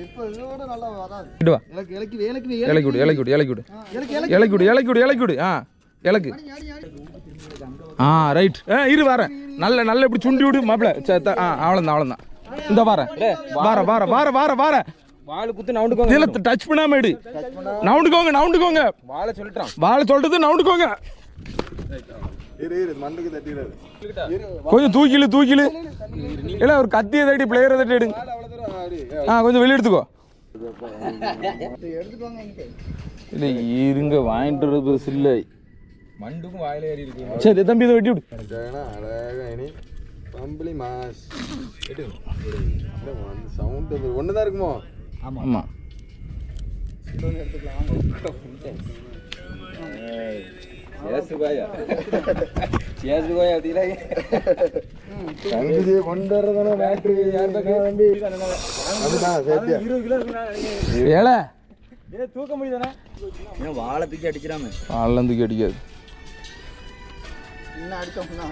இப்போ இதோட நல்லா வராது. இடுவா இலக்கு இலக்கு இலக்கு இலக்கி விடு இலக்கி விடு இலக்கி விடு இலக்கி விடு இலக்கி விடு இலக்கி விடு இலக்கு ரைட் இரு வரேன் நல்ல இப்படி சுண்டி விடு மாப்பிள்ள அவ்வளோதான் இந்த வார வாழை குத்து நவுண்டுக்கோங்க. இதுல டச் பண்ணாம எடு. நவுண்டுக்கோங்க. வாழை சொல்லிட்டான். வாழை சொல்றது நவுண்டுக்கோங்க. இரு மண்ணுக்கு தட்டிடாது. கொஞ்சம் தூக்கிலு. இல்ல ஒரு கத்தியை தட்டி பிளேயரை தட்டி எடுங்க. கொஞ்சம் வெளிய எடுத்துக்கோ. இல்ல இருங்க வாங்கிட்டு வரது சில்லை. மண்டுக்கும் வாயில ஏறி இருக்கு. சரி தம்பி இதை வெட்டி விடு. அழகா இனி பம்பளி மாஸ். சவுண்ட் ஒண்ணுதான் இருக்குமோ? ஆமா. கொண்டு வரதான பேட்டரி தம்பி. ஏழை தூக்க முடியுதானே? வாழை தூக்கி அடிக்கிறாம. வாழை தூக்கி அடிக்காது. இன்னும் அடிச்சோம்னா